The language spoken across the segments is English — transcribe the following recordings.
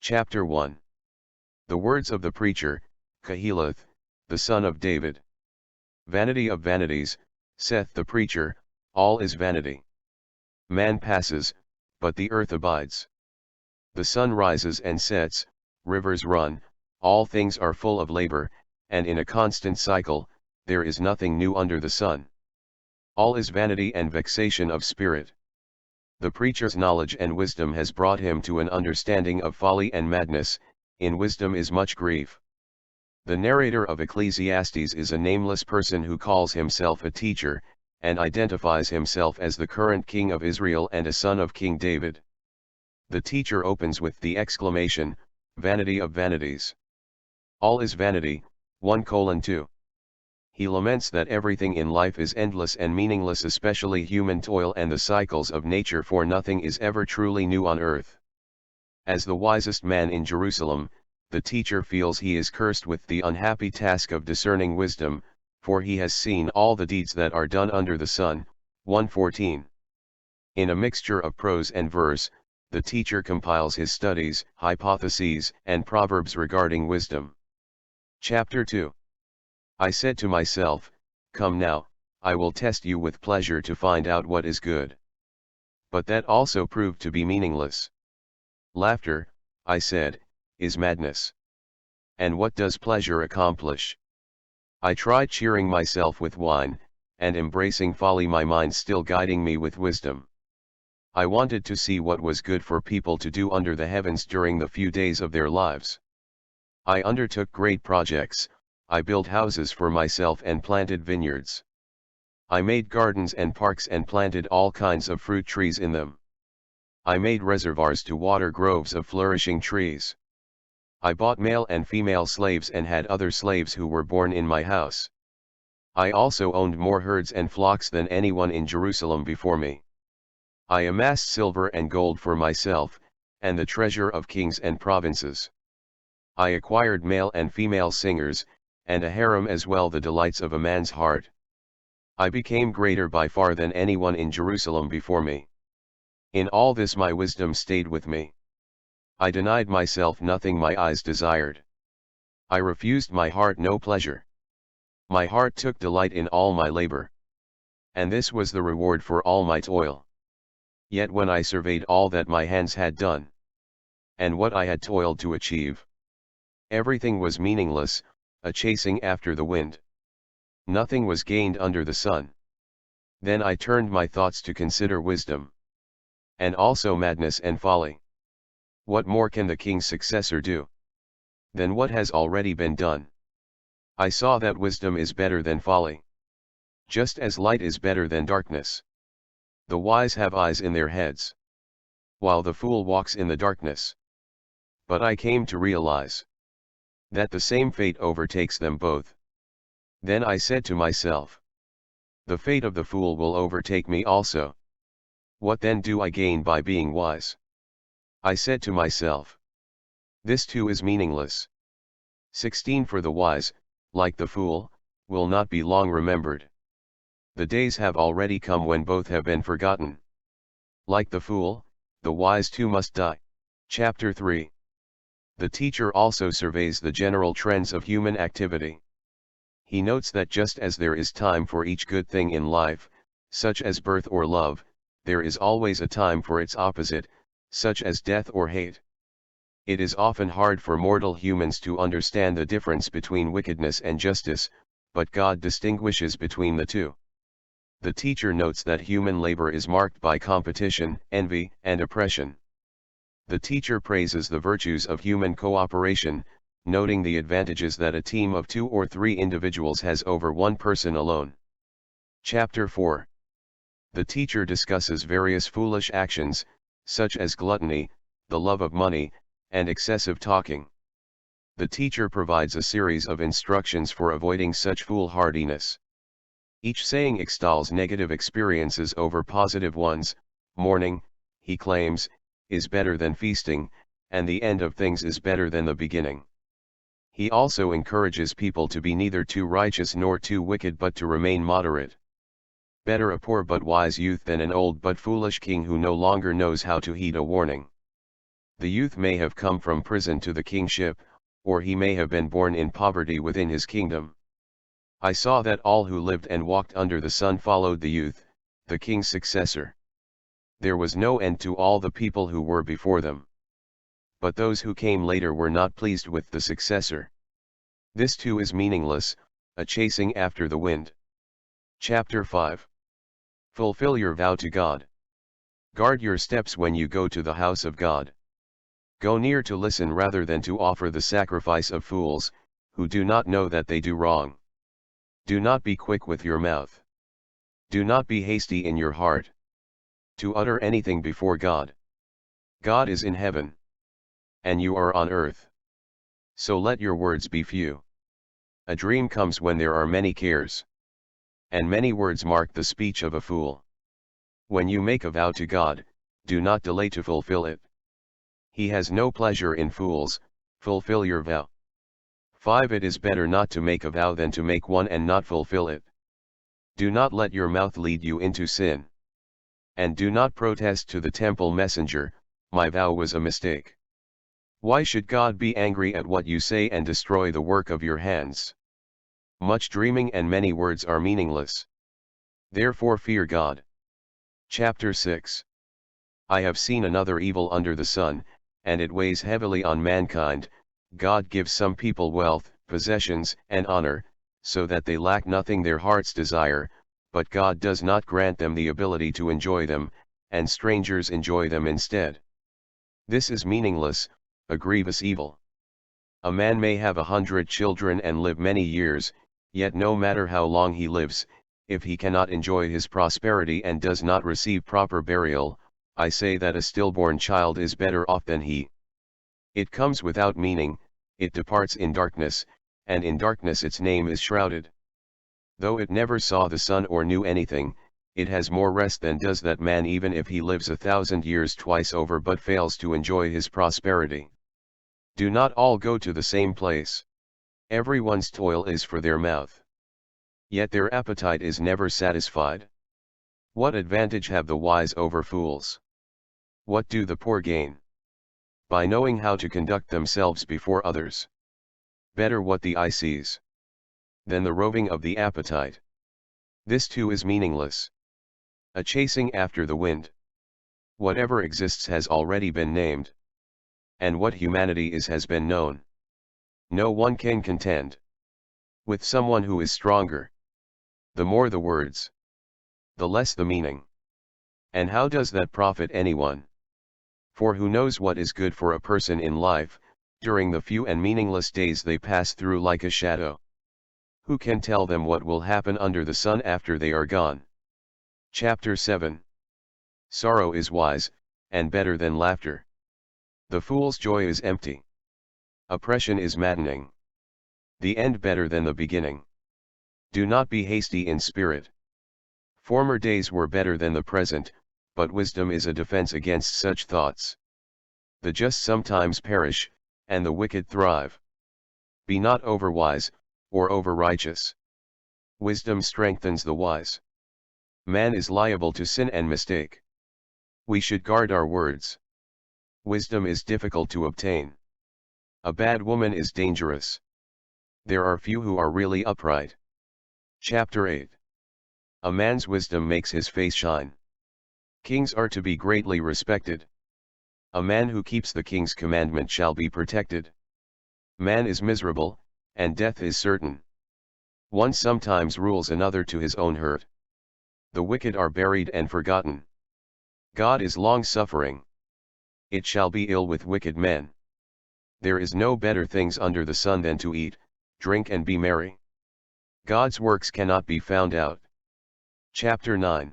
Chapter 1. The words of the preacher, Kahelath, the son of David. Vanity of vanities, saith the preacher, all is vanity. Man passes, but the earth abides. The sun rises and sets, rivers run, all things are full of labor, and in a constant cycle, there is nothing new under the sun. All is vanity and vexation of spirit. The preacher's knowledge and wisdom has brought him to an understanding of folly and madness. In wisdom is much grief. The narrator of Ecclesiastes is a nameless person who calls himself a teacher, and identifies himself as the current king of Israel and a son of King David. The teacher opens with the exclamation, vanity of vanities. All is vanity, 1:2. He laments that everything in life is endless and meaningless, especially human toil and the cycles of nature, for nothing is ever truly new on earth. As the wisest man in Jerusalem, the teacher feels he is cursed with the unhappy task of discerning wisdom, for he has seen all the deeds that are done under the sun. 1:14. In a mixture of prose and verse, the teacher compiles his studies, hypotheses, and proverbs regarding wisdom. Chapter 2. I said to myself, come now, I will test you with pleasure to find out what is good. But that also proved to be meaningless. Laughter, I said, is madness. And what does pleasure accomplish? I tried cheering myself with wine, and embracing folly, my mind still guiding me with wisdom. I wanted to see what was good for people to do under the heavens during the few days of their lives. I undertook great projects. I built houses for myself and planted vineyards. I made gardens and parks and planted all kinds of fruit trees in them. I made reservoirs to water groves of flourishing trees. I bought male and female slaves and had other slaves who were born in my house. I also owned more herds and flocks than anyone in Jerusalem before me. I amassed silver and gold for myself, and the treasure of kings and provinces. I acquired male and female singers, and a harem as well, the delights of a man's heart. I became greater by far than anyone in Jerusalem before me. In all this my wisdom stayed with me. I denied myself nothing my eyes desired. I refused my heart no pleasure. My heart took delight in all my labor. And this was the reward for all my toil. Yet when I surveyed all that my hands had done, and what I had toiled to achieve, everything was meaningless, a chasing after the wind. Nothing was gained under the sun. Then I turned my thoughts to consider wisdom, and also madness and folly. What more can the king's successor do than what has already been done? I saw that wisdom is better than folly, just as light is better than darkness. The wise have eyes in their heads, while the fool walks in the darkness. But I came to realize that the same fate overtakes them both. Then I said to myself, the fate of the fool will overtake me also. What then do I gain by being wise? I said to myself, this too is meaningless. 16 For the wise, like the fool, will not be long remembered. The days have already come when both have been forgotten. Like the fool, the wise too must die. Chapter 3. The teacher also surveys the general trends of human activity. He notes that just as there is time for each good thing in life, such as birth or love, there is always a time for its opposite, such as death or hate. It is often hard for mortal humans to understand the difference between wickedness and justice, but God distinguishes between the two. The teacher notes that human labor is marked by competition, envy, and oppression. The teacher praises the virtues of human cooperation, noting the advantages that a team of 2 or 3 individuals has over one person alone. Chapter 4. The teacher discusses various foolish actions, such as gluttony, the love of money, and excessive talking. The teacher provides a series of instructions for avoiding such foolhardiness. Each saying extols negative experiences over positive ones. Mourning, he claims, is better than feasting, and the end of things is better than the beginning. He also encourages people to be neither too righteous nor too wicked, but to remain moderate. Better a poor but wise youth than an old but foolish king who no longer knows how to heed a warning. The youth may have come from prison to the kingship, or he may have been born in poverty within his kingdom. I saw that all who lived and walked under the sun followed the youth, the king's successor. There was no end to all the people who were before them. But those who came later were not pleased with the successor. This too is meaningless, a chasing after the wind. Chapter 5. Fulfill your vow to God. Guard your steps when you go to the house of God. Go near to listen rather than to offer the sacrifice of fools, who do not know that they do wrong. Do not be quick with your mouth. Do not be hasty in your heart to utter anything before God. God is in heaven, and you are on earth. So let your words be few. A dream comes when there are many cares, and many words mark the speech of a fool. When you make a vow to God, do not delay to fulfill it. He has no pleasure in fools. Fulfill your vow. 5. It is better not to make a vow than to make one and not fulfill it. Do not let your mouth lead you into sin. And do not protest to the temple messenger, my vow was a mistake. Why should God be angry at what you say and destroy the work of your hands? Much dreaming and many words are meaningless. Therefore fear God. Chapter 6. I have seen another evil under the sun, and it weighs heavily on mankind. God gives some people wealth, possessions, and honor, so that they lack nothing their hearts desire, but God does not grant them the ability to enjoy them, and strangers enjoy them instead. This is meaningless, a grievous evil. A man may have 100 children and live many years, yet no matter how long he lives, if he cannot enjoy his prosperity and does not receive proper burial, I say that a stillborn child is better off than he. It comes without meaning, it departs in darkness, and in darkness its name is shrouded. Though it never saw the sun or knew anything, it has more rest than does that man even if he lives 1,000 years twice over but fails to enjoy his prosperity. Do not all go to the same place. Everyone's toil is for their mouth. Yet their appetite is never satisfied. What advantage have the wise over fools? What do the poor gain? By knowing how to conduct themselves before others. Better what the eye sees than the roving of the appetite. This too is meaningless. A chasing after the wind. Whatever exists has already been named. And what humanity is has been known. No one can contend with someone who is stronger. The more the words, the less the meaning. And how does that profit anyone? For who knows what is good for a person in life, during the few and meaningless days they pass through like a shadow? Who can tell them what will happen under the sun after they are gone? Chapter 7. Sorrow is wise, and better than laughter. The fool's joy is empty. Oppression is maddening. The end better than the beginning. Do not be hasty in spirit. Former days were better than the present, but wisdom is a defense against such thoughts. The just sometimes perish, and the wicked thrive. Be not overwise, or over-righteous. Wisdom strengthens the wise. Man is liable to sin and mistake. We should guard our words. Wisdom is difficult to obtain. A bad woman is dangerous. There are few who are really upright. Chapter 8. A man's wisdom makes his face shine. Kings are to be greatly respected. A man who keeps the king's commandment shall be protected. Man is miserable, and death is certain. One sometimes rules another to his own hurt. The wicked are buried and forgotten. God is long-suffering. It shall be ill with wicked men. There is no better things under the sun than to eat, drink and be merry. God's works cannot be found out. Chapter 9.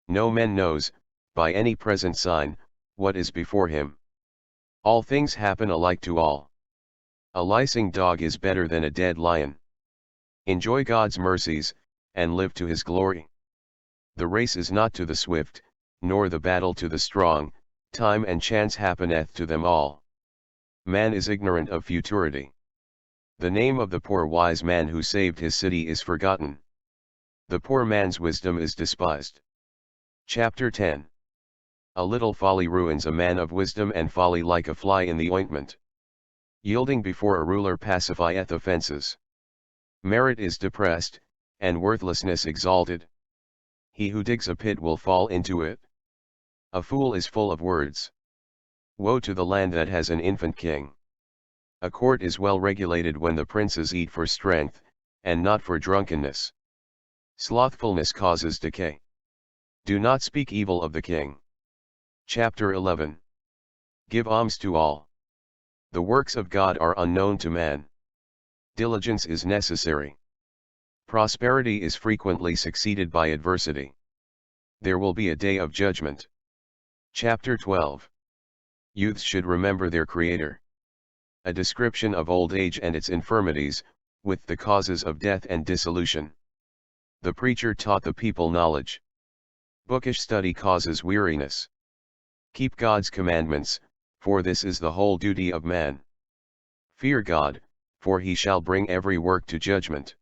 No man knows, by any present sign, what is before him. All things happen alike to all. A liceing dog is better than a dead lion. Enjoy God's mercies, and live to his glory. The race is not to the swift, nor the battle to the strong, time and chance happeneth to them all. Man is ignorant of futurity. The name of the poor wise man who saved his city is forgotten. The poor man's wisdom is despised. Chapter 10. A little folly ruins a man of wisdom, and folly like a fly in the ointment. Yielding before a ruler pacifieth offences. Merit is depressed, and worthlessness exalted. He who digs a pit will fall into it. A fool is full of words. Woe to the land that has an infant king. A court is well regulated when the princes eat for strength, and not for drunkenness. Slothfulness causes decay. Do not speak evil of the king. Chapter 11. Give alms to all. The works of God are unknown to man. Diligence is necessary. Prosperity is frequently succeeded by adversity. There will be a day of judgment. Chapter 12. Youths should remember their Creator. A description of old age and its infirmities, with the causes of death and dissolution. The preacher taught the people knowledge. Bookish study causes weariness. Keep God's commandments, for this is the whole duty of man. Fear God, for he shall bring every work to judgment.